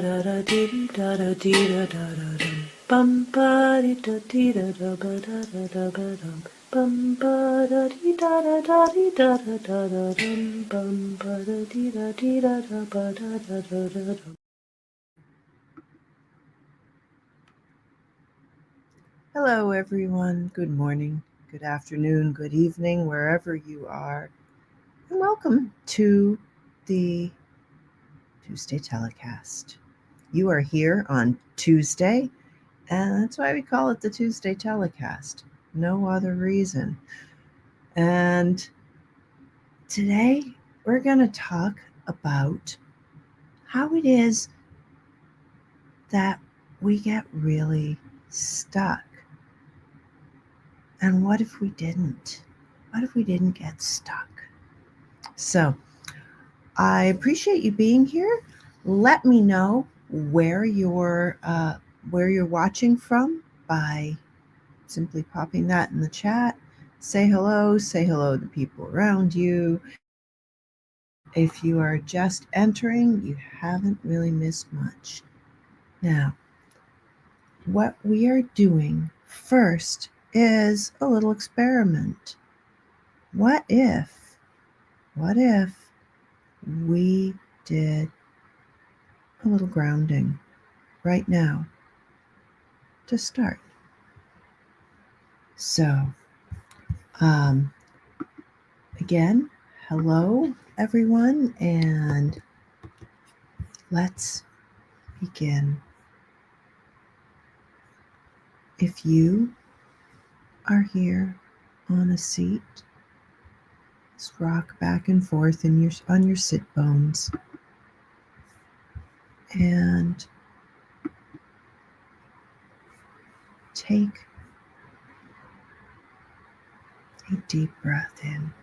da da dee da da dee da da da dum. Bum ba dee da da ba da da ba dum. Bum ba da dee da da dee da da dum. Bum ba da dee da ba da da dum. Hello, everyone. Good morning, good afternoon, good evening, wherever you are, and welcome to the Tuesday Telecast. You are here on Tuesday, and that's why we call it the Tuesday Telecast. No other reason. And today we're going to talk about how it is that we get really stuck. And what if we didn't? What if we didn't get stuck? So I appreciate you being here. Let me know where you're watching from by simply popping that in the chat. Say hello to the people around you. If you are just entering, you haven't really missed much. Now, what we are doing first is a little experiment. What if we did a little grounding right now to start? So, again, hello everyone, and let's begin. If you are here on a seat, just rock back and forth on your sit bones and take a deep breath in.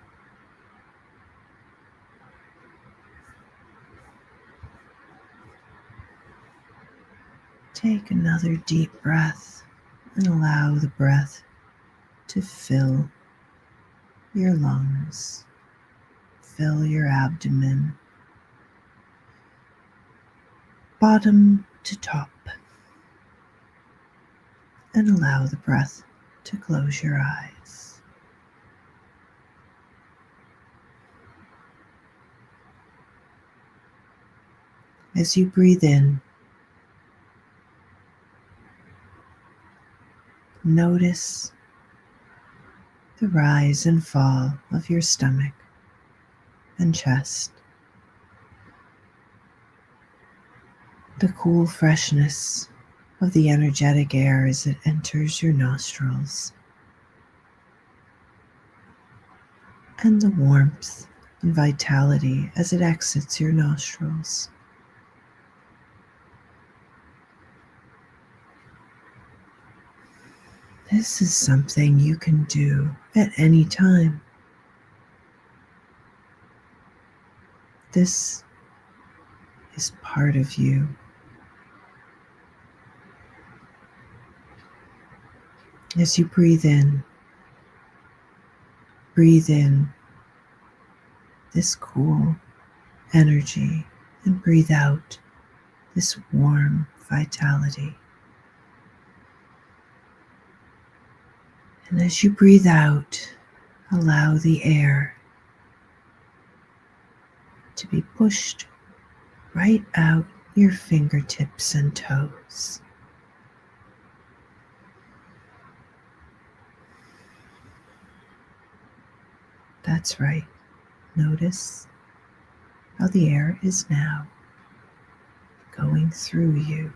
Take another deep breath and allow the breath to fill your lungs, fill your abdomen, bottom to top, and allow the breath to close your eyes. As you breathe in, notice the rise and fall of your stomach and chest, the cool freshness of the energetic air as it enters your nostrils, and the warmth and vitality as it exits your nostrils. This is something you can do at any time. This is part of you. As you breathe in this cool energy and breathe out this warm vitality. And as you breathe out, allow the air to be pushed right out your fingertips and toes. That's right. Notice how the air is now going through you.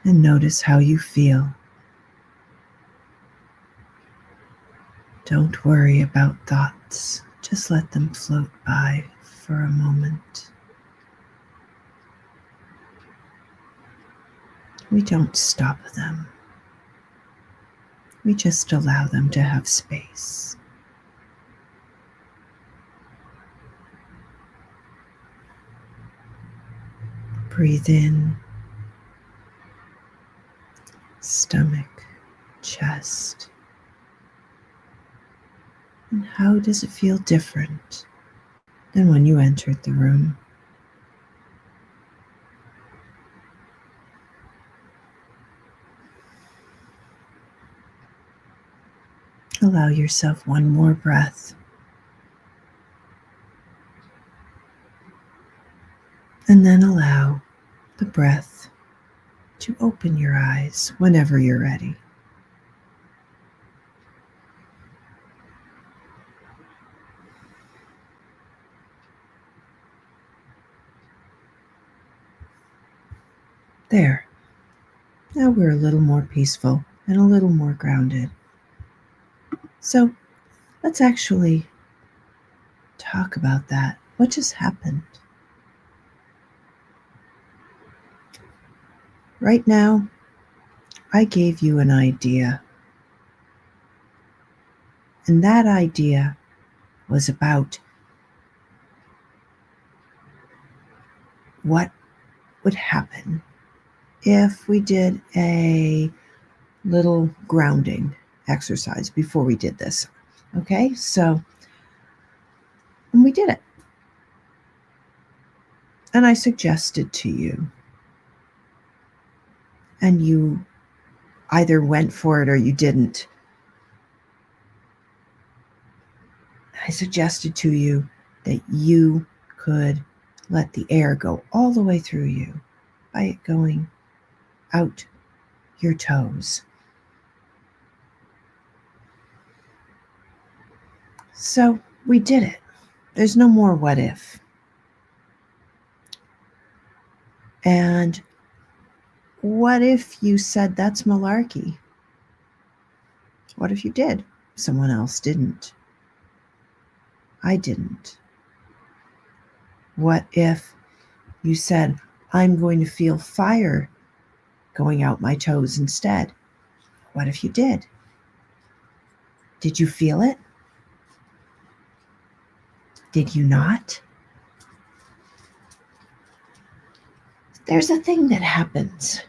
And notice how you feel. Don't worry about thoughts. Just let them float by for a moment. We don't stop them. We just allow them to have space. Breathe in, stomach, chest. And how does it feel different than when you entered the room? Allow yourself one more breath. And then allow the breath to open your eyes whenever you're ready. There. Now we're a little more peaceful and a little more grounded. So let's actually talk about that. What just happened? Right now, I gave you an idea. And that idea was about what would happen if we did a little grounding exercise before we did this. Okay, so and we did it. And I suggested to you, and you either went for it or you didn't. I suggested to you that you could let the air go all the way through you by it going out your toes. So we did it. There's no more what if. And what if you said that's malarkey? What if you did? Someone else didn't. I didn't. What if you said, I'm going to feel fire going out my toes instead? What if you did? Did you feel it? Did you not? There's a thing that happens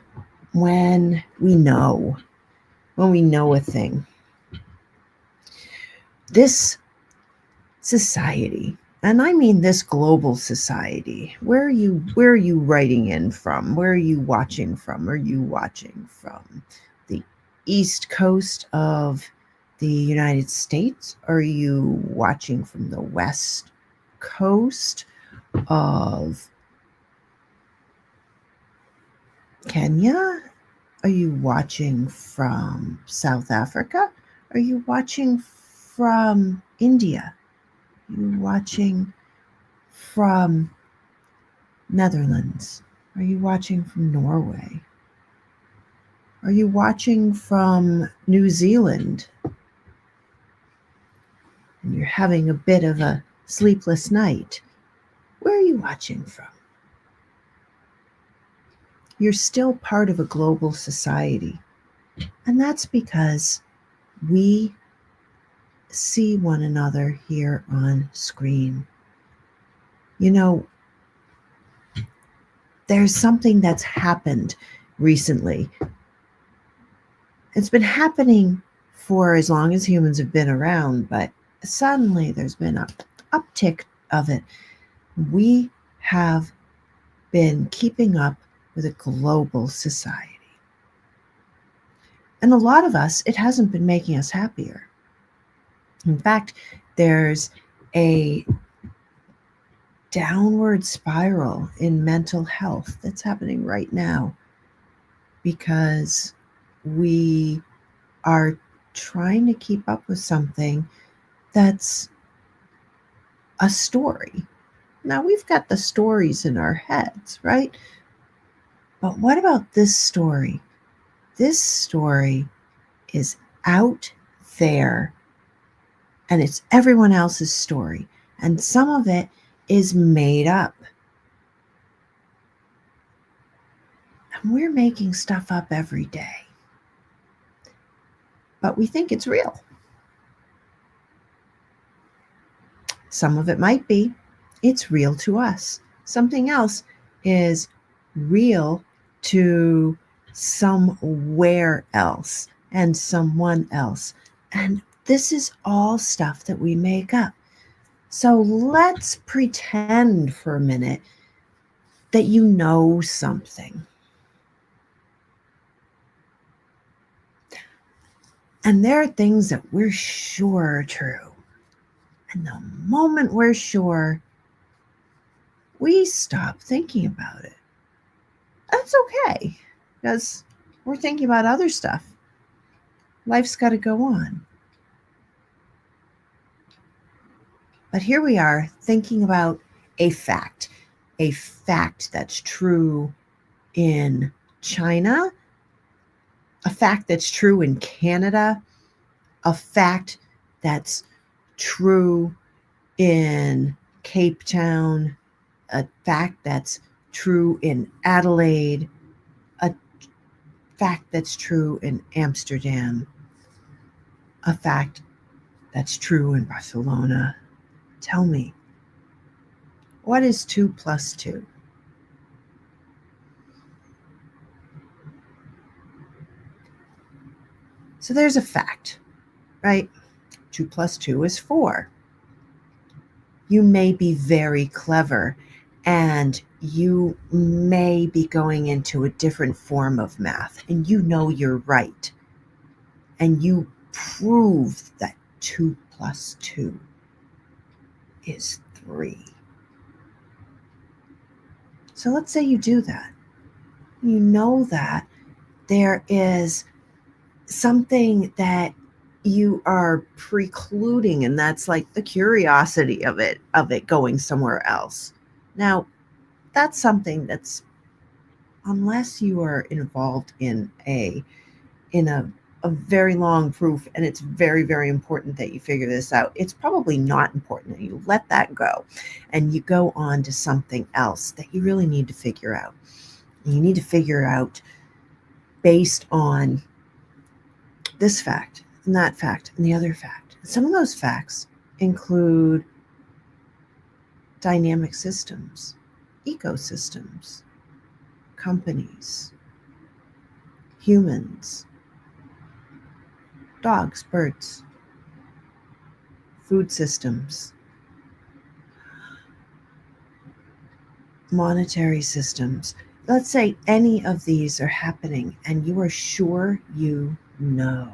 when we know a thing. This society, and I mean this global society, where are you writing in from? Where are you watching from? Are you watching from the East Coast of the United States? Are you watching from the West Coast of Kenya? Are you watching from South Africa? Are you watching from India? Are you watching from Netherlands? Are you watching from Norway? Are you watching from New Zealand? And you're having a bit of a sleepless night. Where are you watching from? You're still part of a global society. And that's because we see one another here on screen. You know, there's something that's happened recently. It's been happening for as long as humans have been around, but suddenly there's been an uptick of it. We have been keeping up with a global society. And a lot of us, it hasn't been making us happier. In fact, there's a downward spiral in mental health that's happening right now because we are trying to keep up with something that's a story. Now, we've got the stories in our heads, right? But what about this story? This story is out there, and it's everyone else's story. And some of it is made up. And we're making stuff up every day. But we think it's real. Some of it might be. It's real to us. Something else is real to somewhere else and someone else. And This is all stuff that we make up. So let's pretend for a minute that you know something. And there are things that we're sure are true. And the moment we're sure, we stop thinking about it. That's okay, because we're thinking about other stuff. Life's got to go on. But here we are thinking about a fact that's true in China, a fact that's true in Canada, a fact that's true in Cape Town, a fact that's true in Adelaide, a fact that's true in Amsterdam, a fact that's true in Barcelona. Tell me, what is 2 plus 2? So there's a fact, right? 2 plus 2 is 4. You may be very clever and you may be going into a different form of math and you know you're right. And you prove that 2 plus 2 is 3. So let's say you do that. You know that there is something that you are precluding, and that's like the curiosity of it going somewhere else. Now, that's something that's, unless you are involved in a very long proof and it's very, very important that you figure this out, it's probably not important, and you let that go and you go on to something else that you really need to figure out. You need to figure out based on this fact and that fact and the other fact. Some of those facts include dynamic systems, ecosystems, companies, humans, dogs, birds, food systems, monetary systems. Let's say any of these are happening and you are sure you know.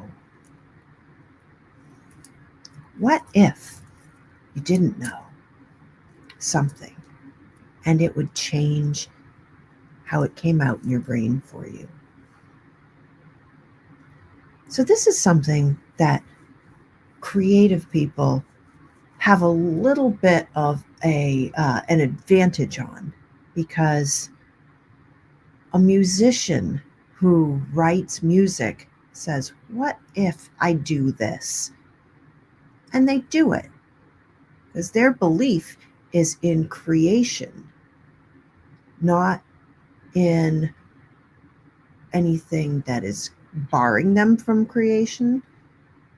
What if you didn't know something and it would change how it came out in your brain for you? So this is something that creative people have a little bit of an advantage on, because a musician who writes music says, what if I do this? And they do it because their belief is in creation, not in anything that is barring them from creation,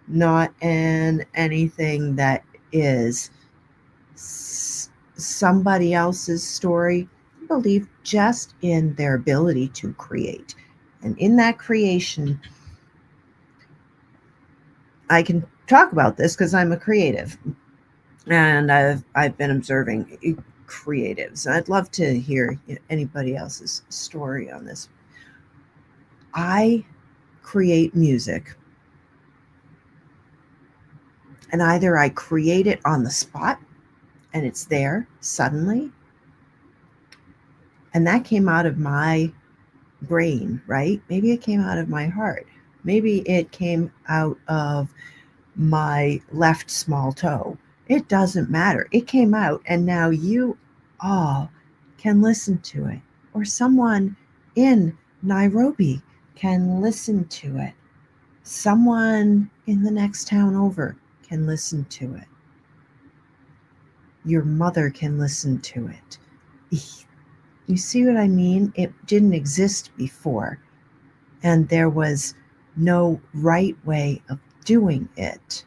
not in anything that is somebody else's story. Believe just in their ability to create. And in that creation, I can talk about this because I'm a creative and I've been observing creatives. I'd love to hear anybody else's story on this. I create music, and either I create it on the spot and it's there suddenly, and that came out of my brain, right? Maybe it came out of my heart. Maybe it came out of my left small toe. It doesn't matter. It came out, and now you all can listen to it. Or someone in Nairobi can listen to it. Someone in the next town over can listen to it. Your mother can listen to it. You see what I mean? It didn't exist before, and there was no right way of doing it.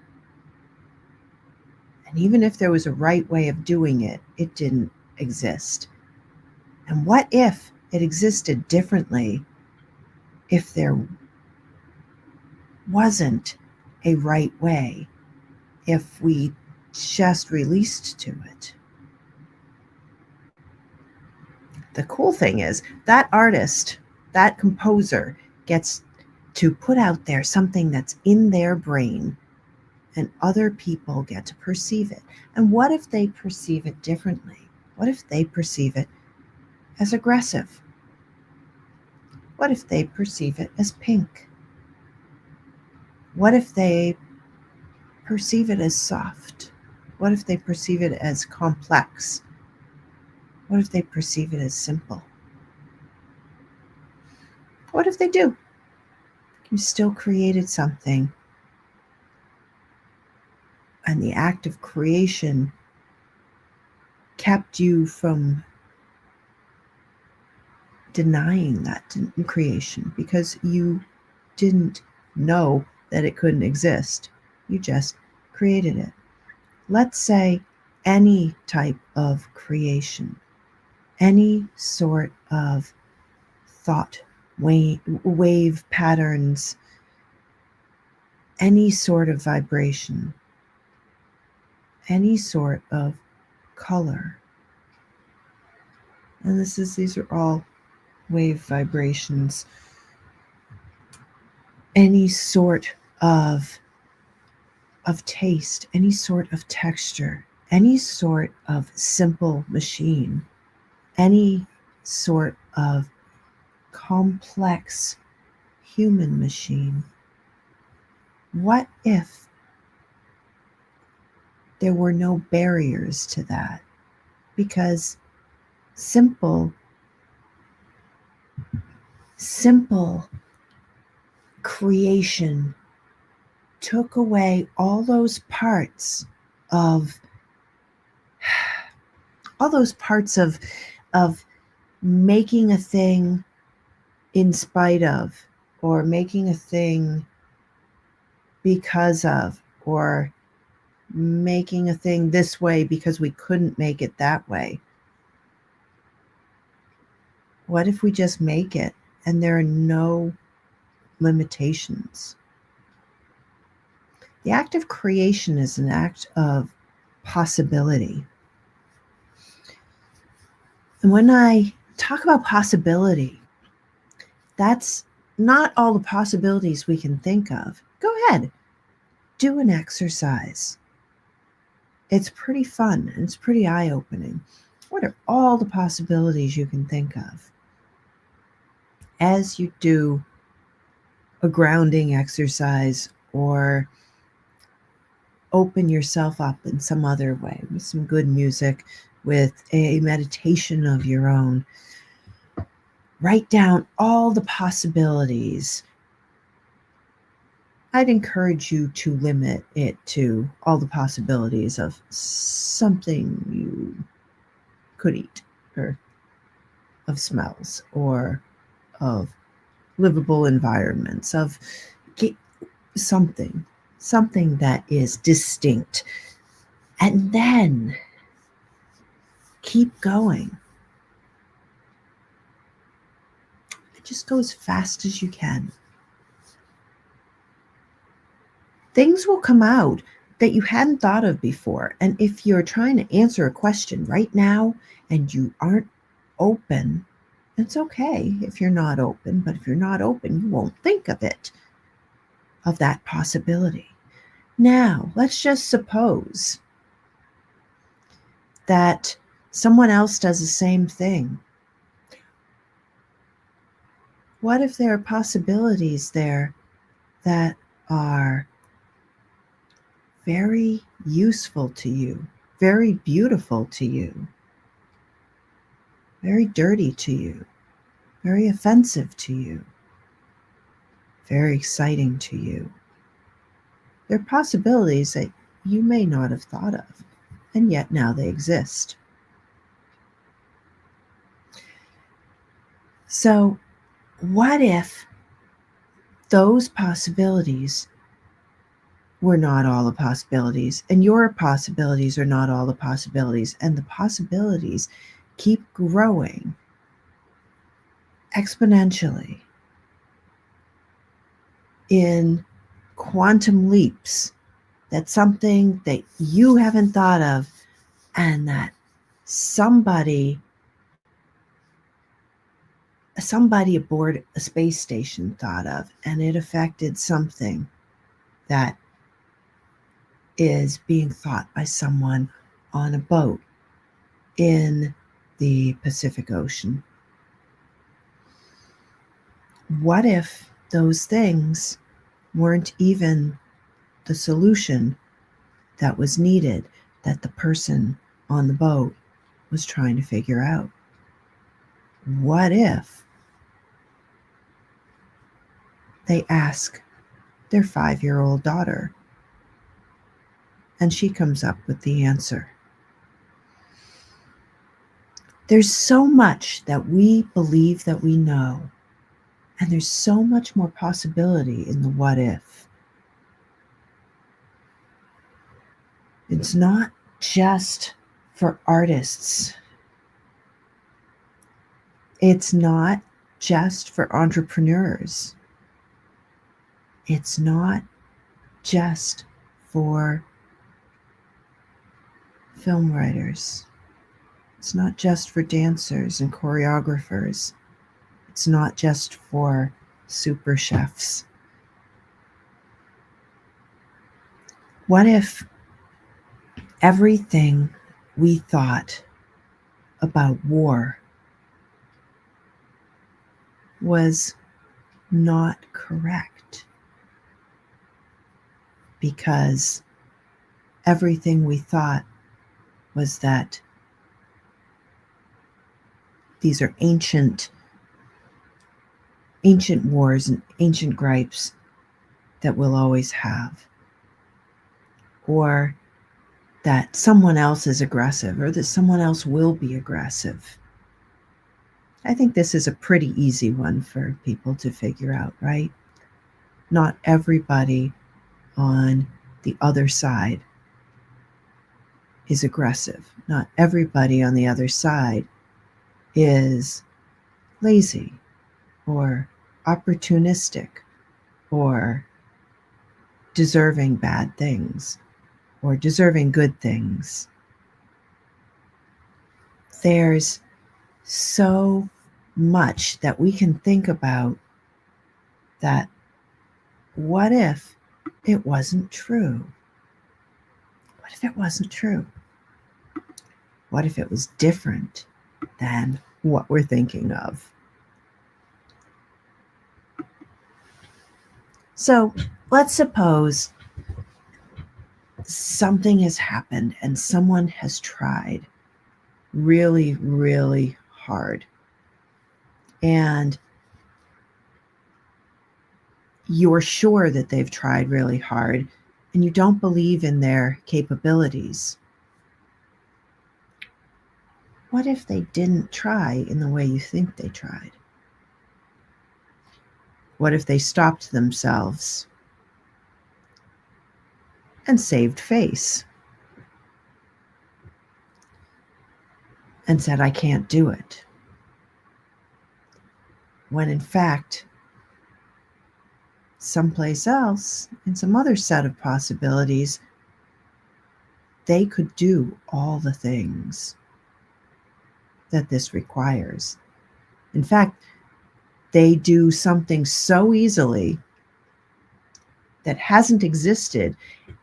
And even if there was a right way of doing it, it didn't exist. And what if it existed differently if there wasn't a right way? if we just released to it. The cool thing is that artist, that composer gets to put out there something that's in their brain, and other people get to perceive it. And what if they perceive it differently? What if they perceive it as aggressive? What if they perceive it as pink? What if they perceive it as soft? What if they perceive it as complex? What if they perceive it as simple? What if they do? You still created something, and the act of creation kept you from denying that creation because you didn't know that it couldn't exist. You just created it. Let's say any type of creation, any sort of thought wave patterns, any sort of vibration, any sort of color. And these are all wave vibrations. Any sort of taste, any sort of texture, any sort of simple machine, any sort of complex human machine. What if there were no barriers to that? Because simple creation took away all those parts of making a thing in spite of, or making a thing because of, or making a thing this way because we couldn't make it that way. What if we just make it and there are no limitations? The act of creation is an act of possibility. And when I talk about possibility, that's not all the possibilities we can think of. Go ahead, do an exercise. It's pretty fun and it's pretty eye-opening. What are all the possibilities you can think of? As you do a grounding exercise or open yourself up in some other way with some good music, with a meditation of your own, write down all the possibilities. I'd encourage you to limit it to all the possibilities of something you could eat, or of smells, or of livable environments, of something that is distinct. And then keep going. Just go as fast as you can. Things will come out that you hadn't thought of before. And if you're trying to answer a question right now and you aren't open, it's okay if you're not open, but if you're not open, you won't think of it, of that possibility. Now, let's just suppose that someone else does the same thing. What if there are possibilities there that are very useful to you, very beautiful to you, very dirty to you, very offensive to you, very exciting to you? There are possibilities that you may not have thought of, and yet now they exist. So, what if those possibilities were not all the possibilities, and your possibilities are not all the possibilities, and the possibilities keep growing exponentially in quantum leaps That something that you haven't thought of and that somebody aboard a space station thought of, and it affected something that is being thought by someone on a boat in the Pacific Ocean. What if those things weren't even the solution that was needed, that the person on the boat was trying to figure out? What if they ask their 5-year-old daughter and she comes up with the answer? There's so much that we believe that we know, and there's so much more possibility in the what if. It's not just for artists. It's not just for entrepreneurs. It's not just for film writers. It's not just for dancers and choreographers. It's not just for super chefs. What if everything we thought about war was not correct? Because everything we thought was that these are ancient wars and ancient gripes that we'll always have, or that someone else is aggressive, or that someone else will be aggressive. I think this is a pretty easy one for people to figure out, right? Not everybody on the other side is aggressive. Not everybody on the other side is lazy or opportunistic or deserving bad things or deserving good things. There's so much that we can think about that. What if it wasn't true? What if it wasn't true? What if it was different than what we're thinking of? So let's suppose something has happened and someone has tried really, really hard. And you're sure that they've tried really hard and you don't believe in their capabilities. What if they didn't try in the way you think they tried? What if they stopped themselves and saved face and said, I can't do it? When in fact, someplace else, in some other set of possibilities, they could do all the things that this requires. In fact, they do something so easily that hasn't existed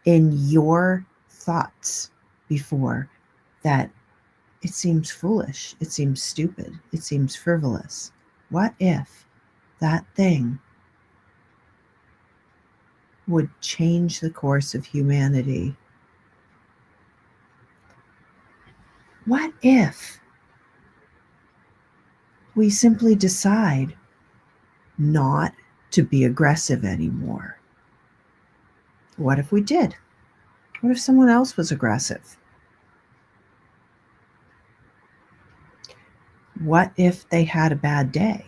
in your thoughts before that it seems foolish, it seems stupid, it seems frivolous. What if that thing would change the course of humanity? What if we simply decide not to be aggressive anymore? What if we did? What if someone else was aggressive? What if they had a bad day?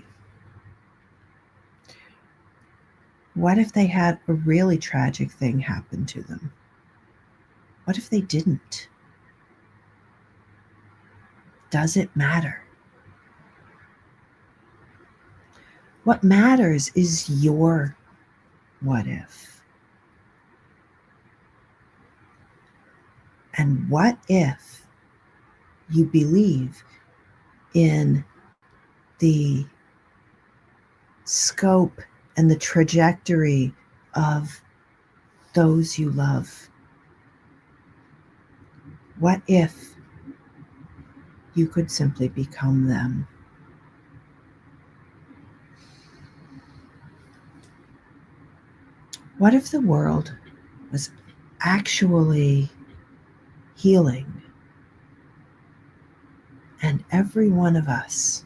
What if they had a really tragic thing happen to them? What if they didn't? Does it matter? What matters is your what if. And what if you believe in the scope and the trajectory of those you love? What if you could simply become them? What if the world was actually healing and every one of us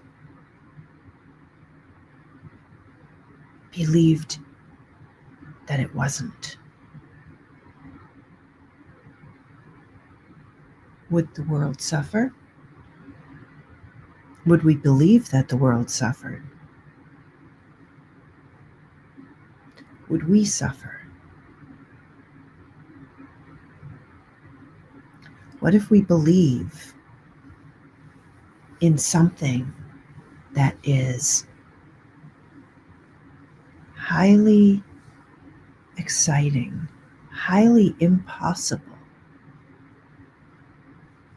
believed that it wasn't? Would the world suffer? Would we believe that the world suffered? Would we suffer? What if we believe in something that is highly exciting, highly impossible,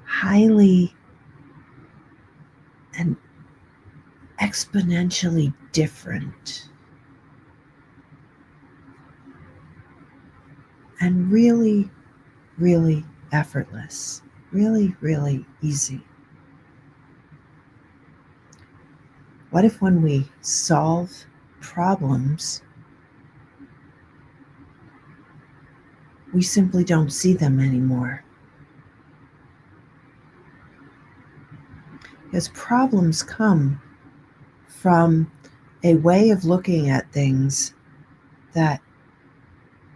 highly and exponentially different, and really, really effortless, really, really easy? What if when we solve problems, we simply don't see them anymore? Because problems come from a way of looking at things that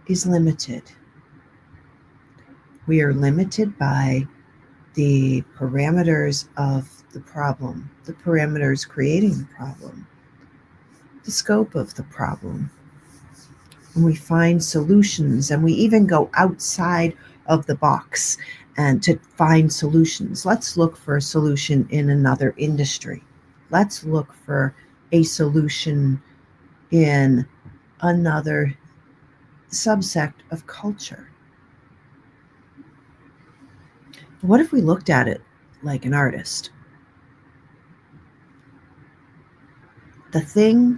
is limited. We are limited by the parameters of the problem, the parameters creating the problem, the scope of the problem. And we find solutions, and we even go outside of the box and to find solutions. Let's look for a solution in another industry. Let's look for a solution in another subsect of culture. What if we looked at it like an artist? The thing,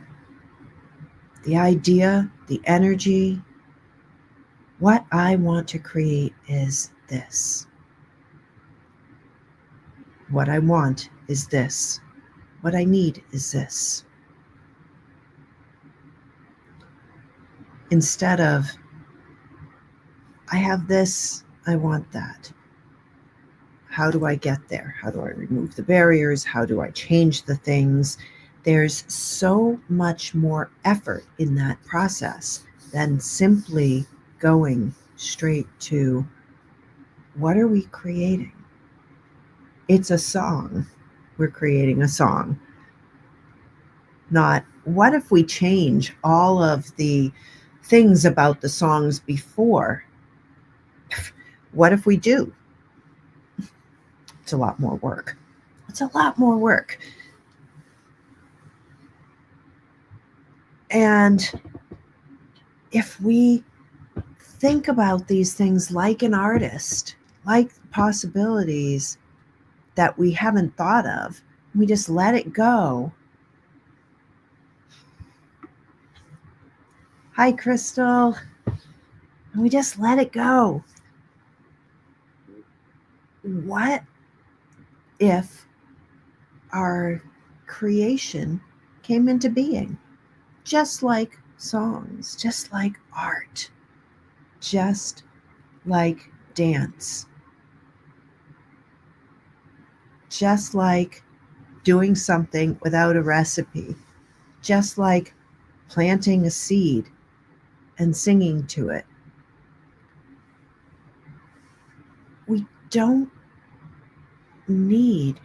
the idea, the energy, what I want to create is this. What I want is this. What I need is this. Instead of, I have this, I want that. How do I get there? How do I remove the barriers? How do I change the things? There's so much more effort in that process than simply going straight to, what are we creating? It's a song. We're creating a song. Not, what if we change all of the things about the songs before? What if we do? It's a lot more work. It's a lot more work. And if we think about these things like an artist, like possibilities that we haven't thought of, we just let it go. Hi, Crystal. And we just let it go. What if our creation came into being? Just like songs, just like art, just like dance, just like doing something without a recipe, just like planting a seed and singing to it. We don't need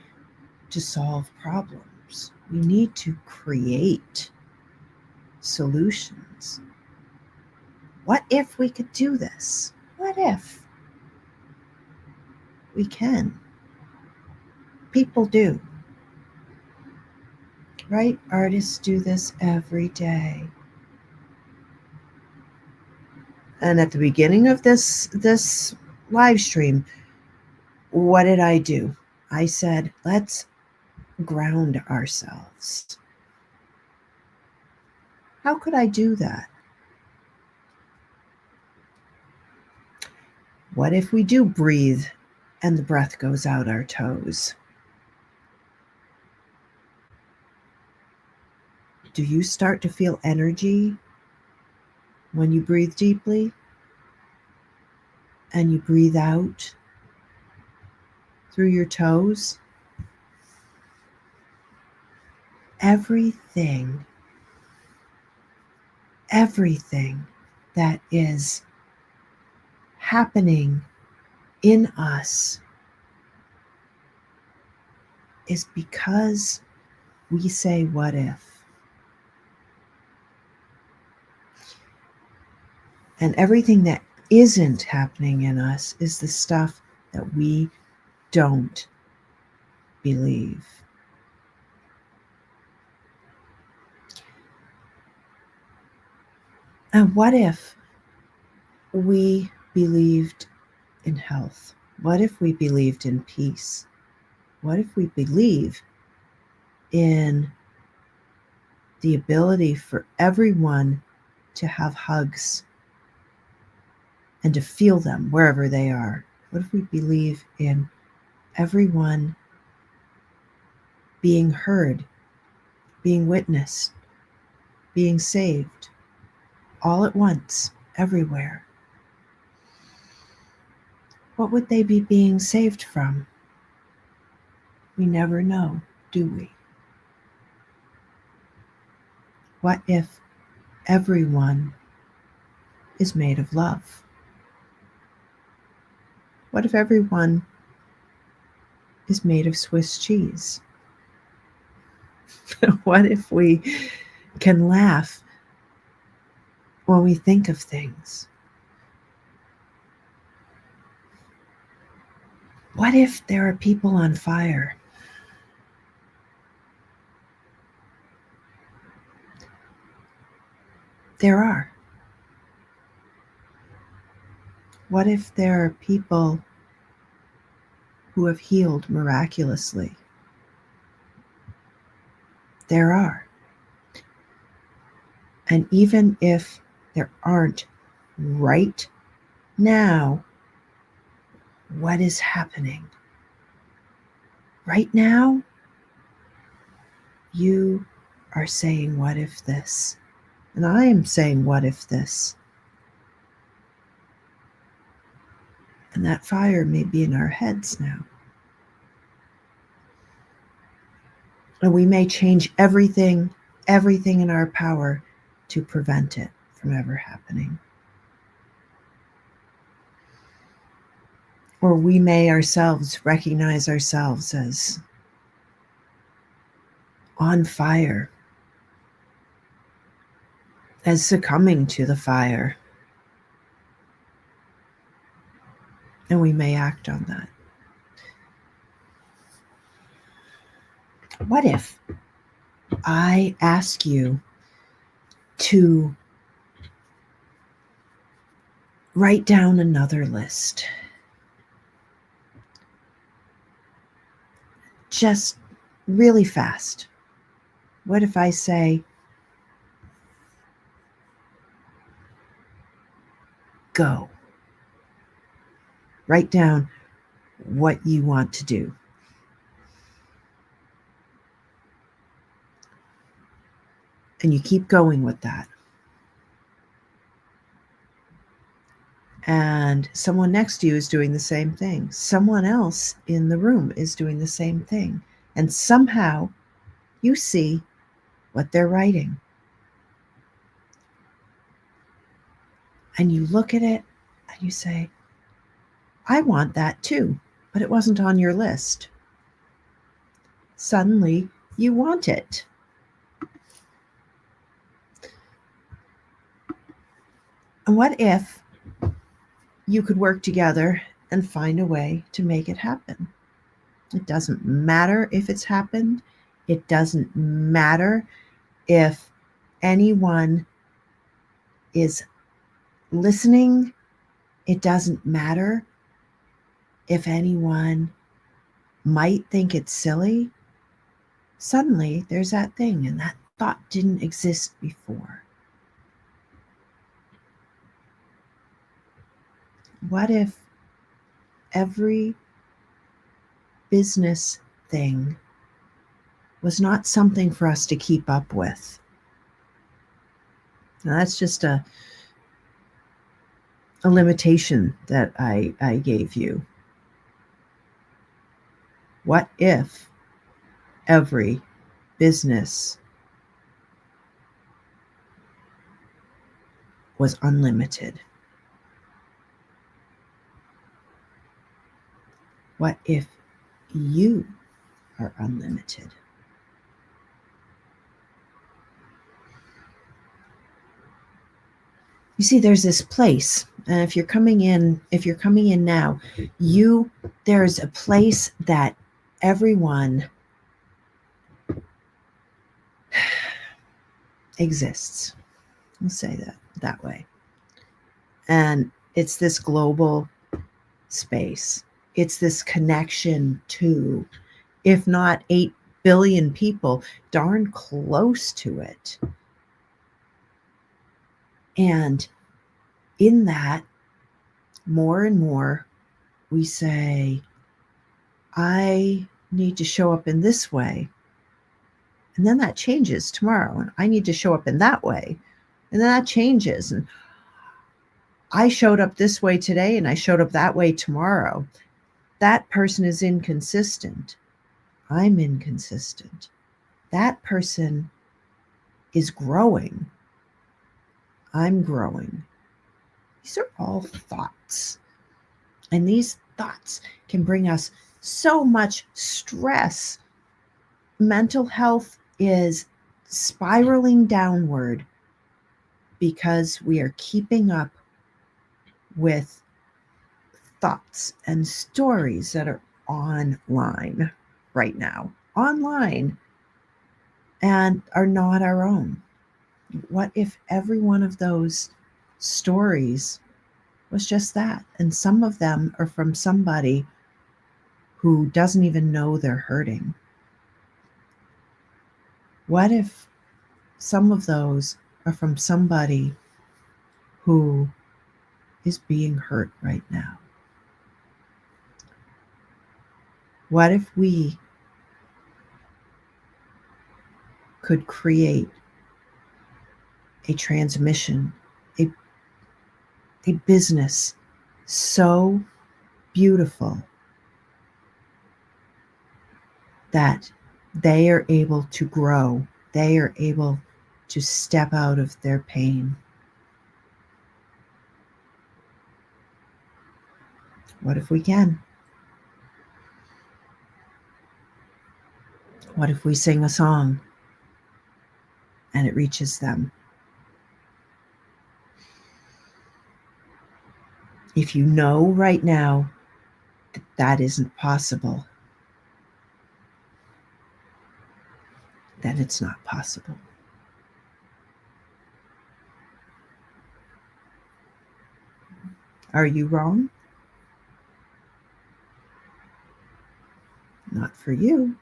to solve problems. We need to create solutions. What if we could do this? What if? We can. People do. Right? Artists do this every day. And at the beginning of this live stream, what did I do? I said, let's ground ourselves. How could I do that? What if we do breathe and the breath goes out our toes? Do you start to feel energy when you breathe deeply and you breathe out through your toes? Everything that is happening in us is because we say, what if? And everything that isn't happening in us is the stuff that we don't believe. And what if we believed in health? What if we believed in peace? What if we believe in the ability for everyone to have hugs and to feel them wherever they are? What if we believe in everyone being heard, being witnessed, being saved, all at once, everywhere? What would they be being saved from? We never know, do we? What if everyone is made of love? What if everyone is made of Swiss cheese? What if we can laugh when we think of things? What if there are people on fire? There are. What if there are people who have healed miraculously? There are. And even if there aren't right now, what is happening? Right now, you are saying, what if this? And I am saying, what if this? And that fire may be in our heads now. And we may change everything in our power to prevent it from ever happening. Or we may ourselves recognize ourselves as on fire, as succumbing to the fire. And we may act on that. What if I ask you to write down another list? Just really fast. What if I say, go? Write down what you want to do. And you keep going with that. And someone next to you is doing the same thing. Someone else in the room is doing the same thing. And somehow you see what they're writing. And you look at it and you say, I want that too, but it wasn't on your list. Suddenly you want it. And what if you could work together and find a way to make it happen? It doesn't matter if it's happened. It doesn't matter if anyone is listening. It doesn't matter. if anyone might think it's silly, suddenly there's that thing, and that thought didn't exist before. What if every business thing was not something for us to keep up with? Now, that's just a limitation that I gave you. What if every business was unlimited? What if you are unlimited? You see, there's this place, and if you're coming in now, there's a place that everyone exists. We'll say that way. And it's this global space. It's this connection to, if not 8 billion people, darn close to it. And in that, more and more, we say, I need to show up in this way. And then that changes tomorrow. And I need to show up in that way. And then that changes. And I showed up this way today and I showed up that way tomorrow. That person is inconsistent. I'm inconsistent. That person is growing. I'm growing. These are all thoughts. And these thoughts can bring us so much stress. Mental health is spiraling downward because we are keeping up with thoughts and stories that are online right now, online, and are not our own. What if every one of those stories was just that? And some of them are from somebody who doesn't even know they're hurting. What if some of those are from somebody who is being hurt right now? What if we could create a transmission, a business so beautiful that they are able to grow, they are able to step out of their pain? What if we can? What if we sing a song and it reaches them? If you know right now that that isn't possible, then it's not possible. Are you wrong? Not for you.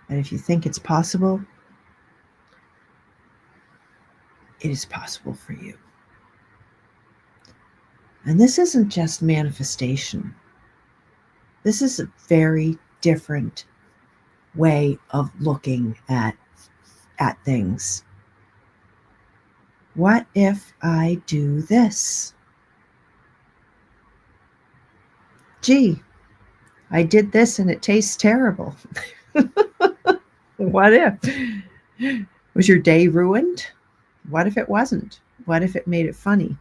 And if you think it's possible, it is possible for you. And this isn't just manifestation. This is a very different way of looking at things. What if I do this? Gee, I did this and it tastes terrible. What if? Was your day ruined? What if it wasn't? What if it made it funny?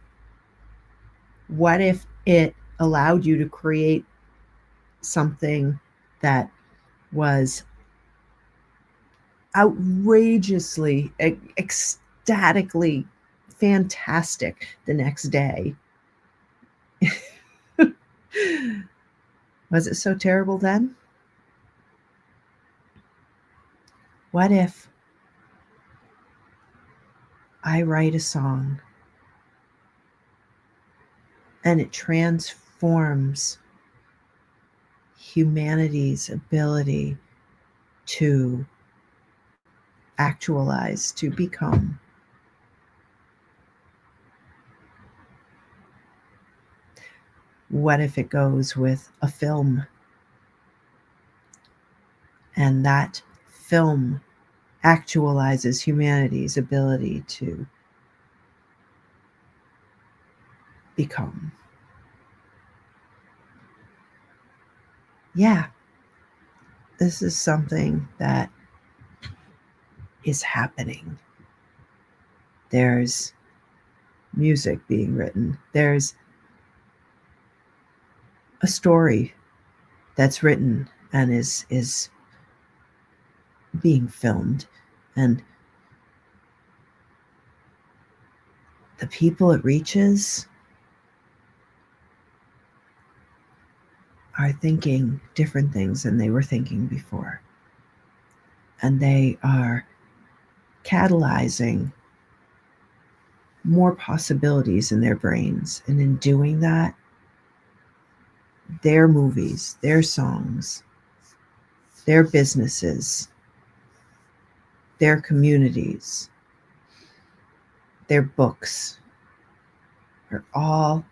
What if it allowed you to create something that was outrageously, ecstatically fantastic the next day? Was it so terrible then? What if I write a song and it transforms humanity's ability to actualize, to become. What if it goes with a film, and that film actualizes humanity's ability to become? Yeah, this is something that is happening. There's music being written. There's a story that's written and is being filmed, and the people it reaches are thinking different things than they were thinking before, and they are catalyzing more possibilities in their brains, and in doing that, their movies, their songs, their businesses, their communities, their books are all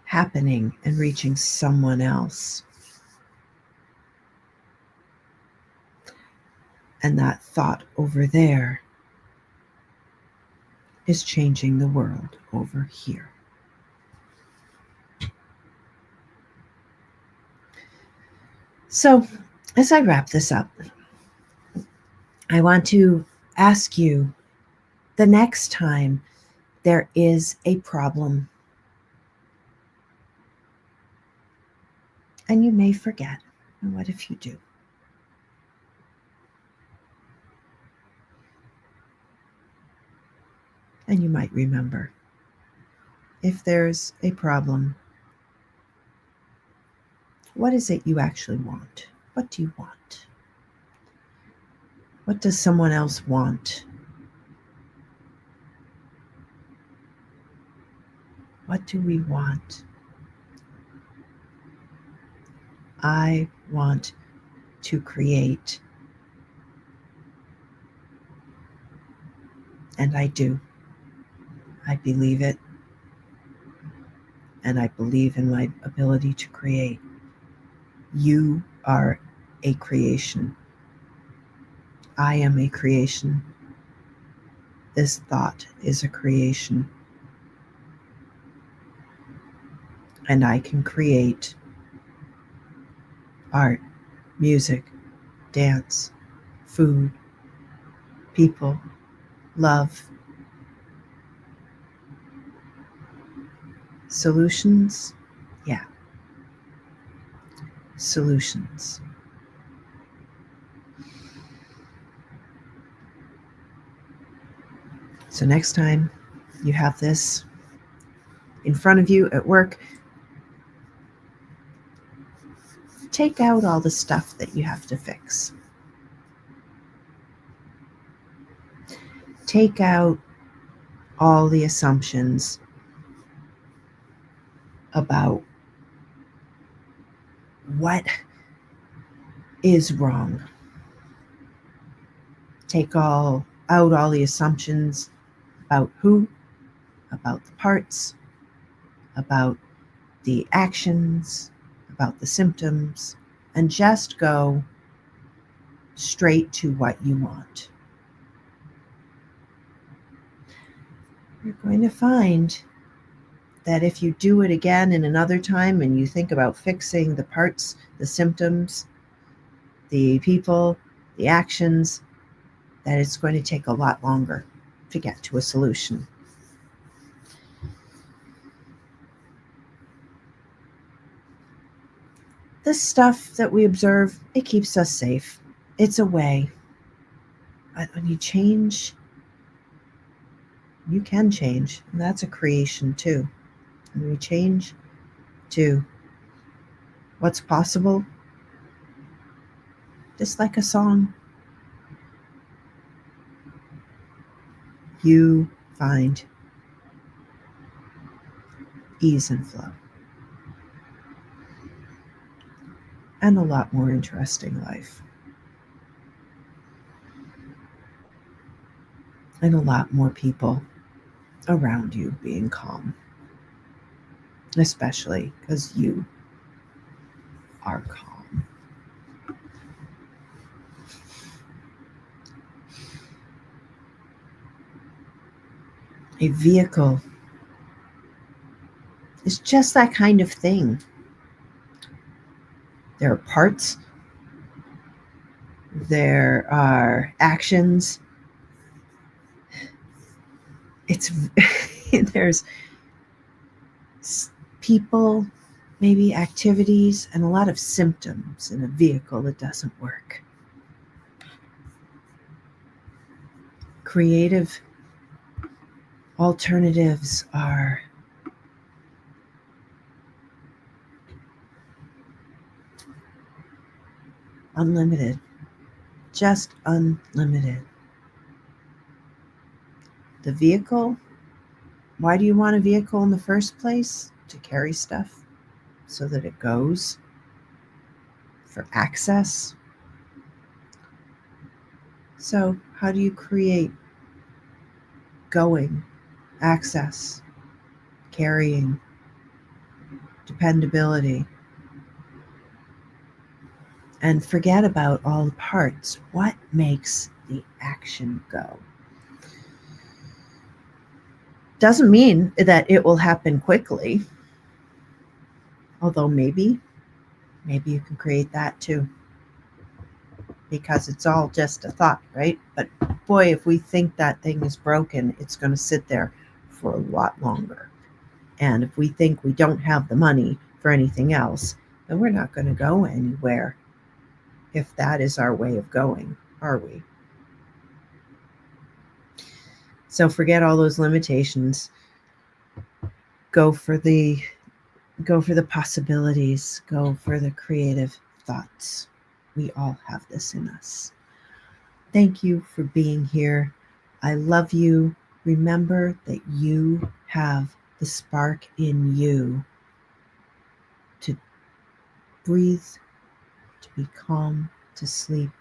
happening and reaching someone else. And that thought over there is changing the world over here. So, as I wrap this up, I want to ask you, the next time there is a problem, and you may forget, and what if you do? And you might remember, if there's a problem, what is it you actually want? What do you want? What does someone else want? What do we want? I want to create, and I do. I believe it, and I believe in my ability to create. You are a creation. I am a creation. This thought is a creation. And I can create art, music, dance, food, people, love, solutions. Yeah, solutions. So next time you have this in front of you at work, take out all the stuff that you have to fix. Take out all the assumptions about what is wrong. Take out all the assumptions about who, about the parts, about the actions, about the symptoms, and just go straight to what you want. You're going to find that if you do it again in another time and you think about fixing the parts, the symptoms, the people, the actions, that it's going to take a lot longer to get to a solution. This stuff that we observe, it keeps us safe. It's a way. But when you change, you can change. And that's a creation too. When we change to what's possible, just like a song, you find ease and flow, and a lot more interesting life, and a lot more people around you being calm, especially because you are calm. A vehicle is just that kind of thing. There are parts, there are actions. It's there's people, maybe activities, and a lot of symptoms in a vehicle that doesn't work. Creative alternatives are unlimited, just unlimited. The vehicle, why do you want a vehicle in the first place? To carry stuff so that it goes, for access. So, how do you create going, access, carrying, dependability? And forget about all the parts. What makes the action go? Doesn't mean that it will happen quickly, although maybe you can create that too, because it's all just a thought, right? But boy, if we think that thing is broken, it's going to sit there for a lot longer. And if we think we don't have the money for anything else, then we're not going to go anywhere. If that is our way of going, are we? So forget all those limitations. Go for the possibilities. Go for the creative thoughts. We all have this in us. Thank you for being here. I love you. Remember that you have the spark in you to breathe, to be calm, to sleep.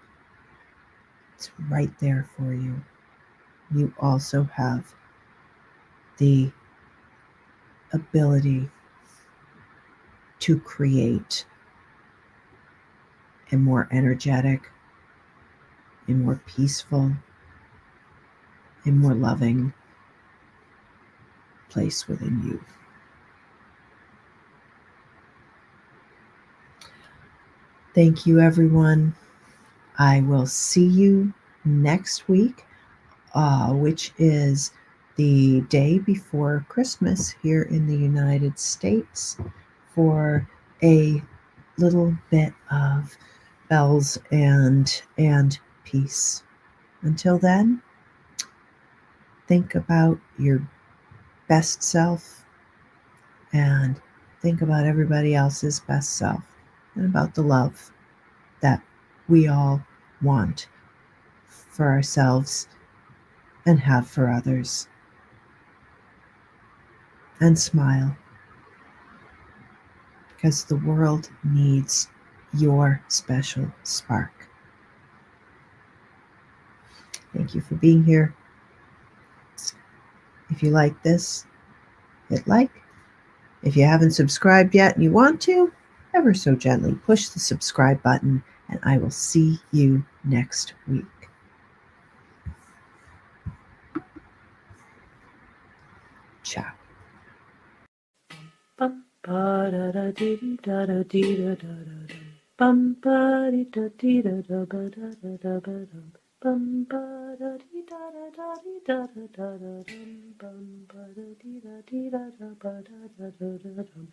It's right there for you. You also have the ability to create a more energetic, a more peaceful, a more loving place within you. Thank you, everyone. I will see you next week, which is the day before Christmas here in the United States, for a little bit of bells and peace. Until then, think about your best self and think about everybody else's best self and about the love that we all want for ourselves and have for others. And smile, because the world needs your special spark. Thank you for being here. If you like this, hit like. If you haven't subscribed yet and you want to, ever so gently push the subscribe button, and I will see you next week. Ciao. Bum ba da da dee da da dee da da da da. Bum ba dee da da ba da da da ba dum. Bum ba da dee da da da dee da da da da dum. Bum ba da dee da ba da da da da dum.